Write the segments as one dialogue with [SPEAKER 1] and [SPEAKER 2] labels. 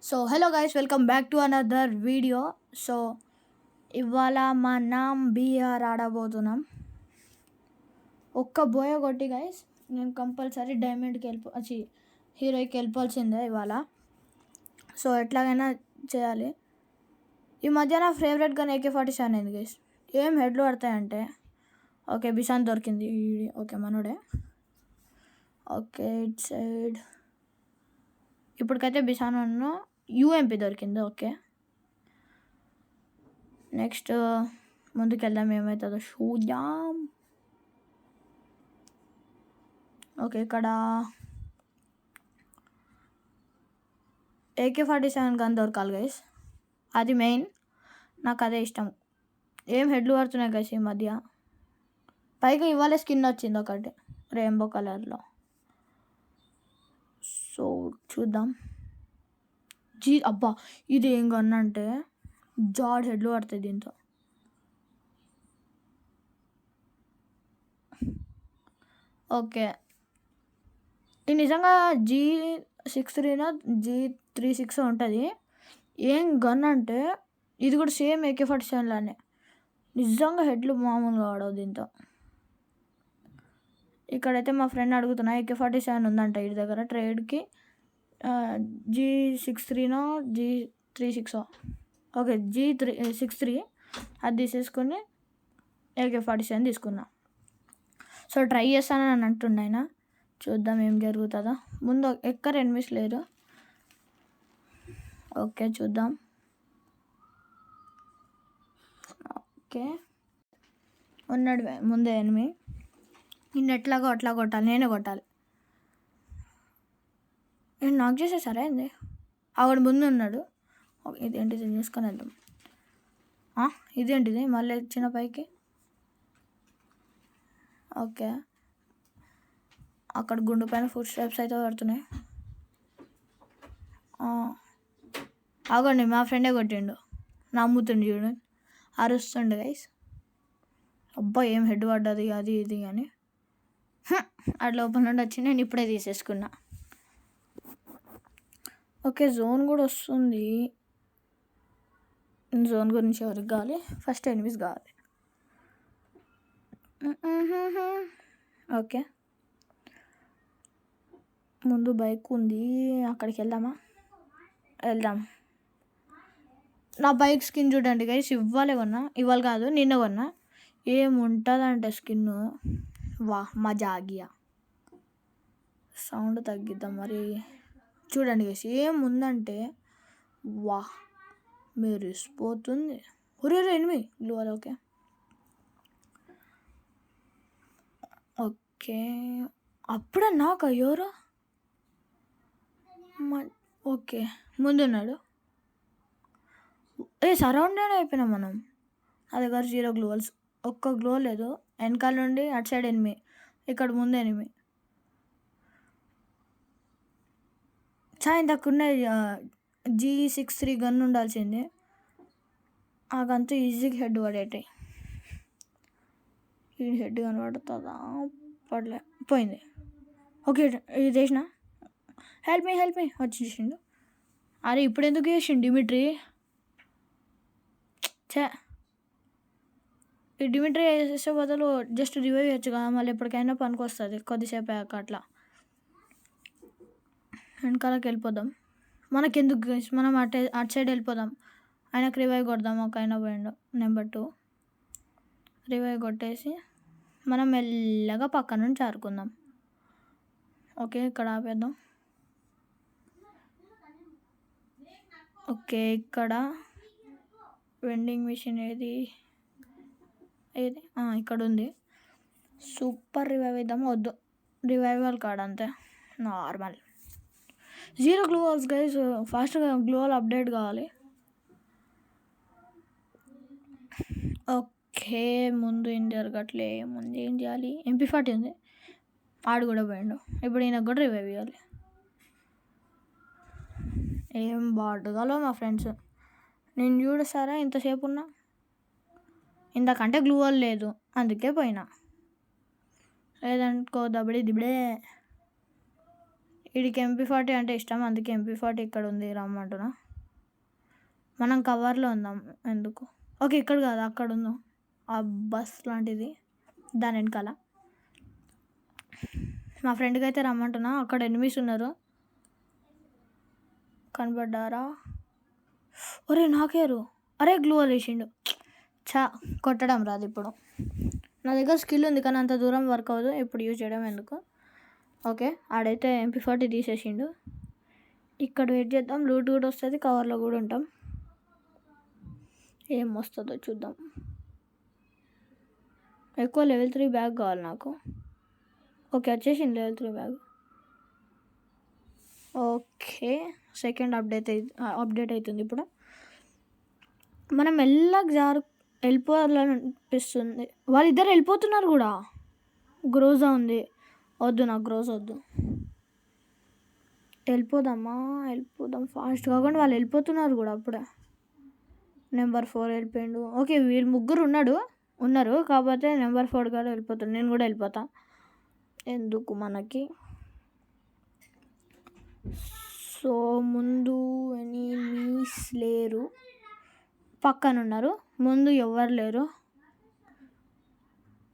[SPEAKER 1] So hello guys, welcome back to another video. So ఇవాళ మనం BR ఆడబోతున్నాం. ఒక్క బోయ కొట్టి గైస్ నేను కంపల్సరీ డైమండ్కి వచ్చి హీరోకి వెళ్ళిపోవాల్సిందే ఇవాళ. సో ఎట్లాగైనా చేయాలి. ఈ మధ్య నా ఫేవరెట్ గన్ AK-47 అయింది గైస్. ఏం హెడ్లు పడతాయంటే ఓకే బిషాన్ దొరికింది. ఓకే మనోడే. ఓకే ఇట్ సైడ్ ఇప్పటికైతే బిషాన్ UMP దొరికింది. ఓకే నెక్స్ట్ ముందుకెళ్దాం, ఏమవుతుందో చూద్దాం. ఓకే ఇక్కడ AK-47 గన్ దొరకాలి గైస్, అది మెయిన్. నాకు అదే ఇష్టం. ఏం హెడ్లు పడుతున్నాయి గైస్ ఈ మధ్య. పైగా ఇవాళ స్కిన్ వచ్చింది ఒకటి రెయిన్బో కలర్లో. సో చూద్దాం. అబ్బా ఇది ఏం గన్ అంటే జాడ్ హెడ్లు పడుతుంది దీంతో. ఓకే ఇది నిజంగా G63 G36 ఉంటుంది. ఏం గన్ అంటే ఇది కూడా సేమ్ AK-47 లానే. నిజంగా హెడ్లు మామూలుగా వాడవు దీంతో. ఇక్కడైతే మా ఫ్రెండ్ అడుగుతున్నా AK-47 ఉందంట వీడి దగ్గర ట్రేడ్కి. G63 G36 ఓకే G63 అది తీసేసుకొని AK-47 తీసుకున్నా. సో ట్రై చేస్తానని అంటుండే ఆయన. చూద్దాం ఏం జరుగుతుందో. ముందు ఎక్కడ ఎనిమిస్ లేరు. ఓకే చూద్దాం. ఓకే ఉన్నాడు ముందే ఎనిమి. నిన్ను ఎట్లాగో అట్లా కొట్టాలి, నేనే కొట్టాలి. నేను నాకు చేసేసారా ఏంది? ఆవిడ ముందు ఉన్నాడు. ఇదేంటిది తీసుకొని వెళ్దాం. ఇదేంటిది మళ్ళీ చిన్న పైకి. ఓకే అక్కడ గుండు పైన ఫుడ్ స్టెప్స్ అయితే పడుతున్నాయి. ఆగండి, మా ఫ్రెండే కొట్టిండు. నమ్ముతుండు చూడండి, అరుస్తుండు గైస్. అబ్బా ఏం హెడ్ పడ్డది అది ఇది అని. అట్లా లోపల నుండి వచ్చి నేను ఇప్పుడే తీసేసుకున్నా. ఓకే జోన్ కూడా వస్తుంది. జోన్ గురించి ఎవరికి కావాలి, ఫస్ట్ ఎనిమిస్ కావాలి. ఓకే ముందు బైక్ ఉంది, అక్కడికి వెళ్దామా? వెళ్దాం. నా బైక్ స్కిన్ చూడండి గైస్, ఇవాళ కాదు నిన్న కొన్నా. ఏముంటుందంటే స్కిన్ వా మజాగియా. సౌండ్ తగ్గిద్దాం మరి. చూడండి గైస్ ఏముందంటే వా మెరిసిపోతుంది. ఒరే ఎనిమి గ్లోవల్. ఓకే ఓకే అప్పుడే నాకు అయ్యోరా. ఓకే ముందున్నాడు. సరౌండెడ్ అయిపోయినాం మనం. నా దగ్గర 0 గ్లోవల్స్, ఒక్క గ్లో లేదు. వెనకాల నుండి అటు సైడ్ ఎనిమి, ఇక్కడ ముందు ఎనిమి. ఇంతకున్న G63 గన్ ఉండాల్సింది. ఆ గన్తో ఈజీగా హెడ్ పడేటాయి. ఈ హెడ్ కనబడుతుందా? పడలే, పోయింది. ఓకే ఇది చేసిన. హెల్ప్ మీ వచ్చి చేసిండు. అరే ఇప్పుడు ఎందుకు చేసిండు డిమిట్రీ? ఈ డిమిట్రీ వేసే బదులు జస్ట్ రివైవ్ చేయొచ్చు కదా, మళ్ళీ ఎప్పటికైనా పనికి వస్తుంది కొద్దిసేపు అయ్యాక. అట్లా వెనకాలకి వెళ్ళిపోదాం. మనకెందుకు గైస్, మనం అటు సైడ్ వెళ్ళిపోదాం. ఆయనకు రివైవ్ కొడదాం. ఒక ఆయన పోయిండు నెంబర్ 2. రివైవ్ కొట్టేసి మనం మెల్లగా పక్క నుంచి ఆరుకుందాం. ఓకే ఇక్కడ ఆపేద్దాం. ఓకే ఇక్కడ వెండింగ్ మిషన్ ఏది ఇక్కడ ఉంది. సూపర్ రివైవ్ ఇద్దాం. వద్దు రివైవల్ కార్డ్ అంతే నార్మల్. 0 గ్లోవల్స్ గైస్, ఫాస్ట్గా గ్లోవల్ అప్డేట్ కావాలి. ఓకే ముందు ఏం జరగట్లే, ముందు ఏం చేయాలి? MP40 ఉంది, ఆడు కూడా పోయిండు. ఇప్పుడు ఈయనకు కూడా రివైవ్ ఇవ్వాలి. ఏం బాటుగాలో మా ఫ్రెండ్స్. నేను చూడసారా ఇంతసేపు ఉన్నా, ఇంతకంటే గ్లూవల్ లేదు అందుకే పోయినా. లేదనుకో దబడే దిబడే. వీడికి MP40 అంటే ఇష్టం, అందుకే MP40 ఇక్కడ ఉంది రమ్మంటున్నా. మనం కవర్లో ఉందాం ఎందుకు. ఓకే ఇక్కడ కాదు అక్కడ ఉందాం, ఆ బస్ లాంటిది దాని వెనకాల. మా ఫ్రెండ్కి అయితే రమ్మంటున్నా, అక్కడ ఎనిమిస్ ఉన్నారు కనబడ్డారా. ఒరే నాకేరు, అరే గ్లూ వేసిండు. చా కొట్టడం రాదు ఇప్పుడు. నా దగ్గర స్కిల్ ఉంది కానీ అంత దూరం వర్క్ అవ్వదు, ఇప్పుడు యూజ్ చేయడం ఎందుకు. ఓకే ఆడైతే MP40 తీసేసిండు. ఇక్కడ వెయిట్ చేద్దాం, లూట్ కూడా వస్తుంది, కవర్లో కూడా ఉంటాం. ఏం వస్తుందో చూద్దాం. ఎక్కువ లెవెల్ 3 బ్యాగ్ కావాలి నాకు. ఓకే వచ్చేసింది level 3 bag. Okay second update అవుతుంది ఇప్పుడు. మనం మెల్లగా వెళ్ళిపోవాలనిపిస్తుంది. వాళ్ళిద్దరు వెళ్ళిపోతున్నారు కూడా. గ్రోజా ఉంది, వద్దు నాకు గ్రోజ్ వద్దు. వెళ్ళిపోదాం ఫాస్ట్ కాకుండా. వాళ్ళు వెళ్ళిపోతున్నారు కూడా అప్పుడే. నెంబర్ 4 వెళ్ళిపోయిండు. ఓకే వీళ్ళు ముగ్గురు ఉన్నారు కాకపోతే నెంబర్ 4 కూడా వెళ్ళిపోతాడు. నేను కూడా వెళ్ళిపోతా ఎందుకు మనకి. సో ముందు ఎనీమీస్ లేరు, పక్కన ఉన్నారు, ముందు ఎవరు లేరు.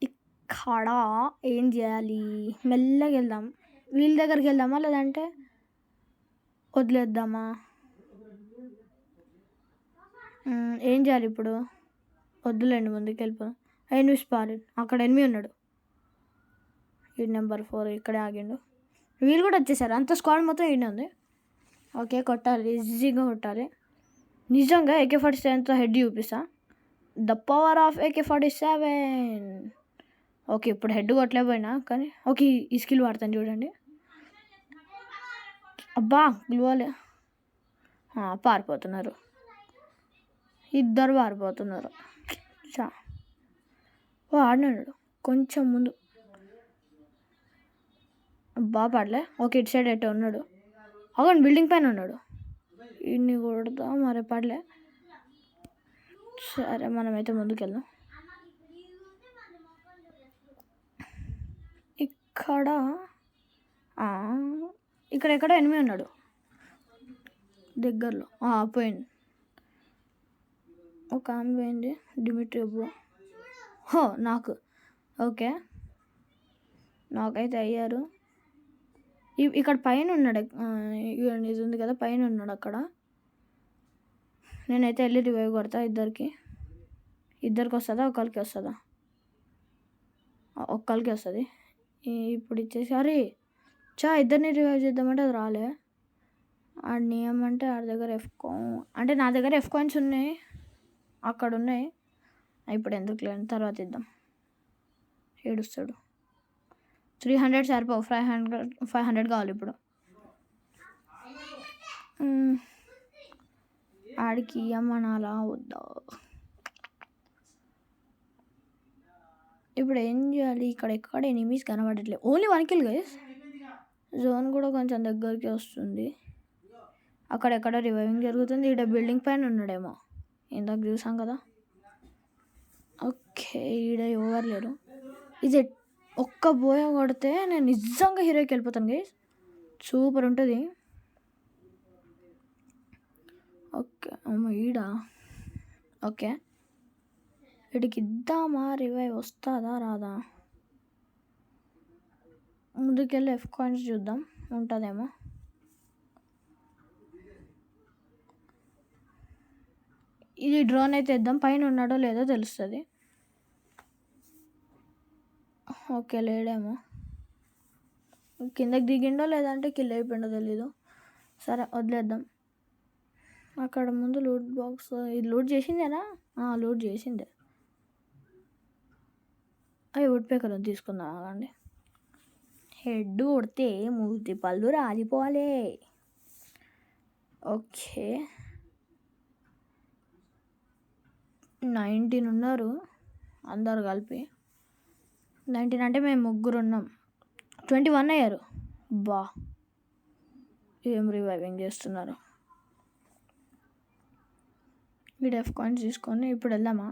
[SPEAKER 1] ఇక్కడ ఏం చేయాలి, మెల్లగా వెళ్దాం. వీళ్ళ దగ్గరికి వెళ్దామా లేదంటే వదిలేద్దామా, ఏం చేయాలి ఇప్పుడు. వద్దులేండి ముందుకు వెళ్ళిపోదాం. ఎనిమిస్ పారు, అక్కడ ఎనిమి ఉన్నాడు. ఈ నెంబర్ 4 ఇక్కడే ఆగిండు. వీళ్ళు కూడా వచ్చేసారు, అంత స్క్వాడ్ మొత్తం ఈయన ఉంది. ఓకే కొట్టాలి, ఈజీగా కొట్టాలి. నిజంగా AK-47తో హెడ్ చూపిస్తా. The power of AK-47. Okay ఇప్పుడు హెడ్ కొట్టలేకపోయినా కానీ ఓకే ఈ స్కిల్ వాడతాను చూడండి. అబ్బా గ్లూవాలే పారిపోతున్నారు, ఇద్దరు పారిపోతున్నారు. ఆడినాడు కొంచెం ముందు, బాగా పడలే. ఓకే ఇటు సైడ్ ఎట్టో ఉన్నాడు, అవును బిల్డింగ్ పైన ఉన్నాడు. ఇన్ని కొడతా మరి పడలే. సరే మనమైతే ముందుకెళ్దాం. ఇక్కడ ఎనిమిది ఉన్నాడు దగ్గరలో. పోయింది, ఒక ఆమె పోయింది, డిమిట్రీ. నాకు ఓకే నాకైతే అయ్యారు. ఇక్కడ పైన ఉన్నాడు, ఇది ఉంది కదా పైన ఉన్నాడు అక్కడ. నేనైతే వెళ్ళి రివైవ్ కొడతా. ఇద్దరికి వస్తుందా, ఒకరికి వస్తుందా? ఒక్కరికి వస్తుంది. ఇప్పుడు ఇచ్చేసి అరే ఇద్దరిని రివైవ్ చేద్దామంటే అది రాలే. ఆడిని ఏమంటే ఆడి దగ్గర అంటే నా దగ్గర F కాయిన్స్ ఉన్నాయి, అక్కడ ఉన్నాయి. ఇప్పుడు ఎందుకు లేని తర్వాత ఇద్దాం. ఏడుస్తాడు. 300 సరిపోవు, 500 కావాలి ఇప్పుడు. ఆడికి ఇవ్వమనాలా వద్దా? ఇప్పుడు ఏం చేయాలి? ఎక్కడ ఎనిమీస్ కనబడట్లేదు, ఓన్లీ 1 కిల్ గైస్. జోన్ కూడా కొంచెం దగ్గరికి వస్తుంది. అక్కడెక్కడ రివైవింగ్ జరుగుతుంది. ఇక్కడ బిల్డింగ్ పైన ఉన్నాడేమో, ఇందాక చూసాం కదా. ఓకే ఈడ ఎవరు లేరు. ఇది ఒక్క బోయ కొడితే నేను నిజంగా హీరోకి వెళ్ళిపోతాను గైస్, సూపర్ ఉంటుంది. ఓకే ఈడ ఓకే వీడికి ఇద్దామా, రివైవ్ వస్తుందా రాదా? ముందుకెళ్ళి F కాయిన్స్ చూద్దాం, ఉంటుందేమో. ఇది డ్రోన్ అయితే ఇద్దాం, పైన ఉన్నాడో లేదో తెలుస్తుంది. ఓకే లేడేమో, కిందకి దిగిండో లేదంటే కిల్ అయిపోయిండో తెలీదు. సరే వదిలేద్దాం. అక్కడ ముందు లూట్ బాక్స్, ఇది లూట్ చేసిందేనా? లూట్ చేసిందే. అవి వుడ్ పేకర్ తీసుకుందాం అండి. హెడ్ కొడితే మూతి పళ్ళు రాలిపోవాలి. ఓకే 19 ఉన్నారు అందరు కలిపి. 19 అంటే మేము ముగ్గురు ఉన్నాం. 21 అయ్యారు. బా ఏం రివైవింగ్ చేస్తున్నారు. వీడు F కాయిన్స్ తీసుకొని ఇప్పుడు వెళ్దామా?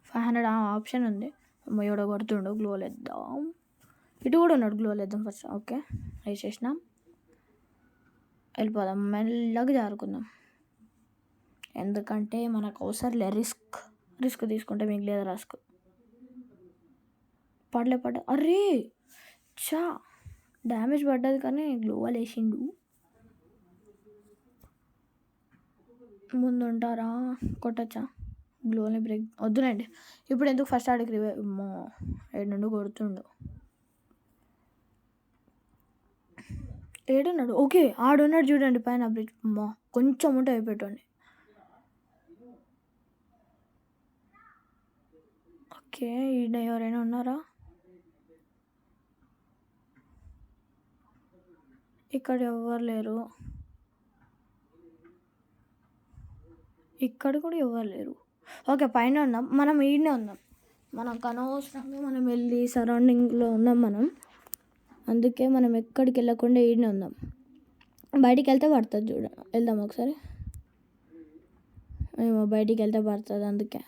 [SPEAKER 1] 500 ఆప్షన్ ఉంది. ఎవడో కొడుతుండు, గ్లోల్ వేద్దాం. ఇటు కూడా ఉన్నాడు, గ్లోల్ వేద్దాం ఫస్ట్. ఓకే వేసేసినాం. వెళ్ళిపోదాం, మెల్లగా జారుకుందాం. ఎందుకంటే మనకు అవసరం లే రిస్క్ తీసుకుంటే మీకు లేదా రస్క్. పడలే అరే చా డ్యామేజ్ పడ్డది కానీ గ్లోవల్ వేసిండు. ముందు ఉంటారా కొట్టచ్చా? గ్లోని బ్రేక్ వద్దులేండి ఇప్పుడు, ఎందుకు ఫస్ట్ ఆడికి రివైవ్ ఏడు నుండి కొడుతుండు. ఏడున్నాడు? ఓకే ఆడున్నాడు చూడండి పైన బ్రిడ్జ్. కొంచెం ఉంటే అయిపోయాడు. ఓకే ఈడ ఎవరైనా ఉన్నారా? ఇక్కడ ఎవరు లేరు, ఇక్కడ కూడా ఎవరు లేరు. ఓకే పైన ఉన్నాం మనం, ఈడనే ఉన్నాం మనకు అనవసరంగా మనం వెళ్ళి సరౌండింగ్లో ఉన్నాం మనం. అందుకే మనం ఎక్కడికి వెళ్ళకుండా ఈడనే ఉందాం. బయటికి వెళ్తే పడుతుంది చూడ, వెళ్దాం ఒకసారి. ఏమో బయటికి వెళ్తే పడుతుంది, అందుకే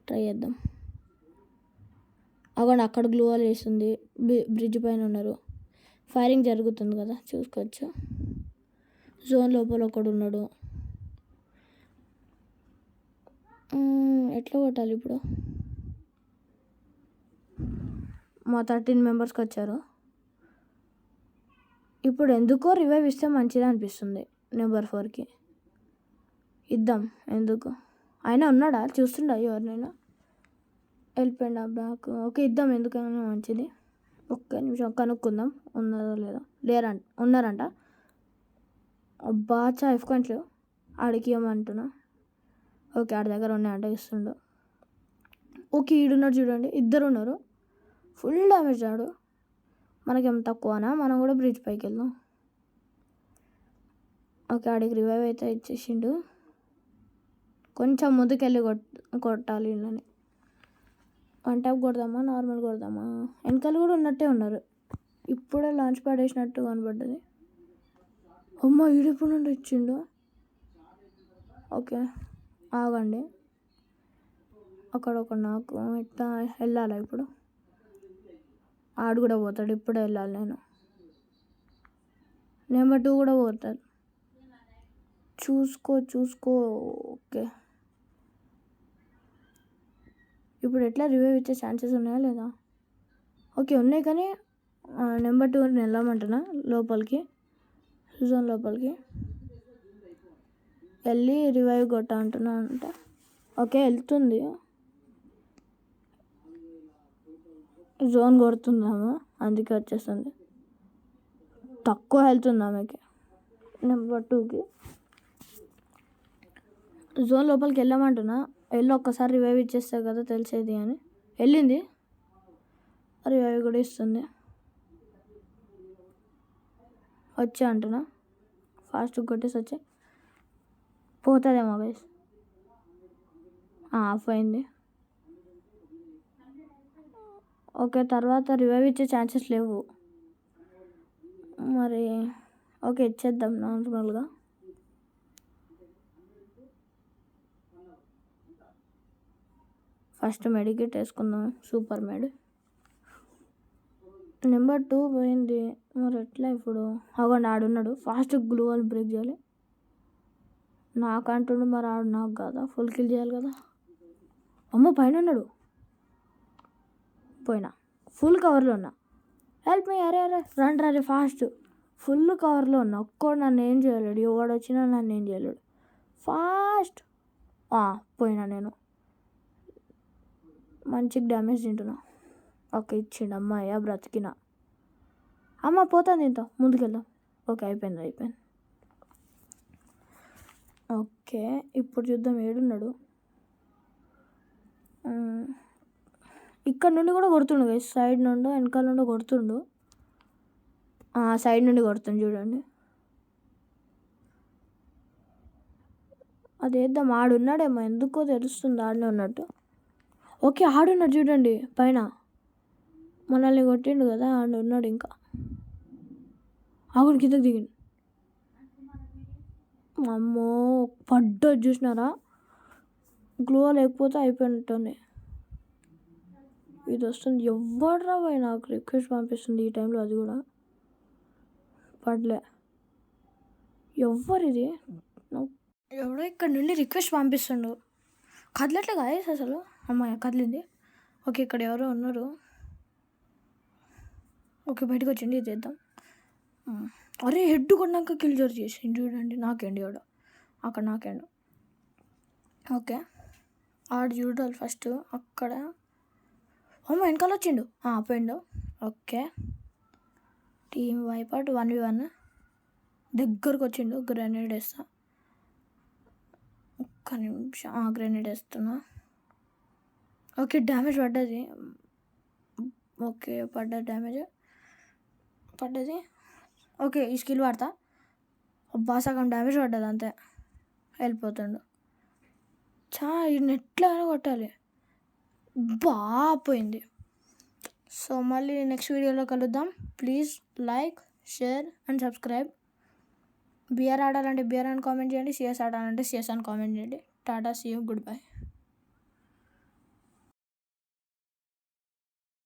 [SPEAKER 1] ట్రై చేద్దాం. అక్కడ అక్కడ గ్లూ వాల్ వేస్తుంది, బ్రిడ్జ్ పైన ఉన్నారు, ఫైరింగ్ జరుగుతుంది కదా చూసుకోవచ్చు. జోన్ లోపల ఒకడు ఉన్నాడు. ఎట్లా కొట్టాలి ఇప్పుడు? మా 13 మెంబర్స్కి వచ్చారు. ఇప్పుడు ఎందుకో రివైవ్ ఇస్తే మంచిది అనిపిస్తుంది. నెంబర్ 4కి ఇద్దాం. ఎందుకు అయినా ఉన్నాడా చూస్తుండా ఎవరినైనా? వెళ్ళిపోయిందా బ్యాక్? ఓకే ఇద్దాం, ఎందుకైనా మంచిది. ఒక్క నిమిషం కనుక్కుందాం ఉన్నారో లేదా. ఉన్నారంట. అబ్బా చాయిఫ్ కొంచెం ఆడికి ఇవ్వమంటున్నా. ఓకే ఆడి దగ్గర ఉన్నాయంట, ఇస్తుండు. ఓకే ఈడున్నాడు చూడండి, ఇద్దరు ఉన్నారు. ఫుల్ డ్యామేజ్ ఆడు. మనకేం తక్కువనా? మనం కూడా బ్రిడ్జ్ పైకి వెళ్దాం. ఓకే ఆడికి రివైవ్ అయితే ఇచ్చేసిండు. కొంచెం ముందుకెళ్ళి కొట్టాలి వీళ్ళని. 1 ట్యాప్ కొడదామా, నార్మల్ కొడదామా? వెనకాల కూడా ఉన్నట్టే ఉన్నారు. ఇప్పుడే లాంచ్ ప్యాడ్ వేసినట్టు కనబడ్డది. అమ్మ ఈడిప్పుడు నుండి ఇచ్చిండు. ఓకే ఆగండి, అక్కడ ఒక నాకు ఎట్లా వెళ్ళాలా ఇప్పుడు? ఆడు కూడా పోతాడు, ఇప్పుడే వెళ్ళాలి నేను. నెంబర్ 2 కూడా పోతాడు, చూసుకో. ఓకే ఇప్పుడు ఎట్లా రివైవ్ ఇచ్చే ఛాన్సెస్ ఉన్నాయా లేదా? ఓకే ఉన్నాయి, కానీ నెంబర్ 2 వెళ్ళమంటున్నా లోపలికి, జోన్ లోపలికి వెళ్ళి రివైవ్ కొట్ట అంటున్నా అంట. ఓకే వెళ్తుంది, జోన్ కొడుతుందాము అందుకే వచ్చేస్తుంది. తక్కువ హెల్త్ ఉంది ఆమెకి, నెంబర్ 2కి. జోన్ లోపలికి వెళ్ళమంటున్నా, వెళ్ళి ఒక్కసారి రివైవ్ ఇచ్చేస్తే కదా తెలిసేది అని. వెళ్ళింది, రివైవ్ కూడా ఇస్తుంది. వచ్చా అంటున్నా, ఫాస్ట్ కొట్టేసి వచ్చి పోతుందేమో గైస్. ఆఫ్ అయింది. ఓకే తర్వాత రివైవ్ ఇచ్చే ఛాన్సెస్ లేవు మరి. ఓకే ఇచ్చేద్దాం నార్మల్గా. ఫస్ట్ మెడికేట్ వేసుకుందాం, సూపర్ మెడ్. నెంబర్ 2 పోయింది, మరి ఎట్లా ఇప్పుడు? అవ్వండి ఆడున్నాడు, ఫాస్ట్ గ్లూ వాల్ బ్రేక్ చేయాలి. నాకంటుండు మరి ఆడు నాకు కదా, ఫుల్ కిల్ చేయాలి కదా. అమ్మ పైన ఉన్నాడు, పోయినా. ఫుల్ కవర్లో ఉన్నా, హెల్ప్ మీ. అరే రండి ఫాస్ట్. ఫుల్ కవర్లో ఉన్నా, ఒక్కడు నన్ను ఏం చేయలేడు, ఎవడు వచ్చినా నన్ను ఏం చేయలేడు. ఫాస్ట్ పోయినా నేను, మంచిగా డ్యామేజ్ తింటున్నా. ఓకే ఇచ్చిండు, అమ్మాయ్యా బ్రతికినా. అమ్మ పోతుంది ఇంత ముందుకెళ్దాం. ఓకే అయిపోయింది. ఓకే ఇప్పుడు చూద్దాం ఏడున్నాడు. ఇక్కడ నుండి కూడా కొడుతుండు గైస్, సైడ్ నుండి వెనకాల నుండి కొడుతుండు. సైడ్ నుండి కొడుతుంది చూడండి. అదేద్దాం, ఆడున్నాడేమో, ఎందుకో తెలుస్తుంది ఆడనే ఉన్నట్టు. ఓకే ఆడున్నాడు చూడండి పైన, మనల్ని కొట్టిండు కదా, ఆడున్నాడు. ఇంకా ఆగుడు కిందకి దిగిండు. అమ్మో పడ్డది చూసినారా? గ్లో లేకపోతే అయిపోయినట్టుంది. ఇది వస్తుంది, ఎవడ్రా పోయి నాకు రిక్వెస్ట్ పంపిస్తుంది ఈ టైంలో, అది కూడా పడలే. ఎవ్వరిది ఎవడో ఇక్కడ నుండి రిక్వెస్ట్ పంపిస్తుండు. కదలట్లే గాయస్ అసలు. అమ్మాయి కదిలింది. ఓకే ఇక్కడ ఎవరో ఉన్నారు. ఓకే బయటకు వచ్చిండి ఇది చేద్దాం. అరే హెడ్ కొన్నాక కిల్ జోర్ చేసిండు చూడండి. నాకేండి ఆడ అక్కడ నాకేండు. ఓకే ఆడు చూడాలి ఫస్ట్ అక్కడ. అమ్మ వెనకాల వచ్చిండు పోయిండు. Okay team wipe out 1v1 దగ్గరకు వచ్చిండు. గ్రెనేడ్ వేస్తా ఒక్క నిమిషం. గ్రెనేడ్ వేస్తున్నా. ఓకే డ్యామేజ్ పడ్డది. ఓకే డ్యామేజ్ పడ్డది. ఓకే ఈ స్కిల్ వాడతా. సగం డ్యామేజ్ పడ్డది అంతే. వెళ్ళిపోతుండు. ఈ నెట్లో కొట్టాలి. పోయింది. సో మళ్ళీ నెక్స్ట్ వీడియోలో కలుద్దాం. Please like share and subscribe. BR ఆడాలంటే బిఆర్ అని కామెంట్ చేయండి. సిఎస్ ఆడాలంటే సిఎస్ అని కామెంట్ చేయండి. Tata see you good bye.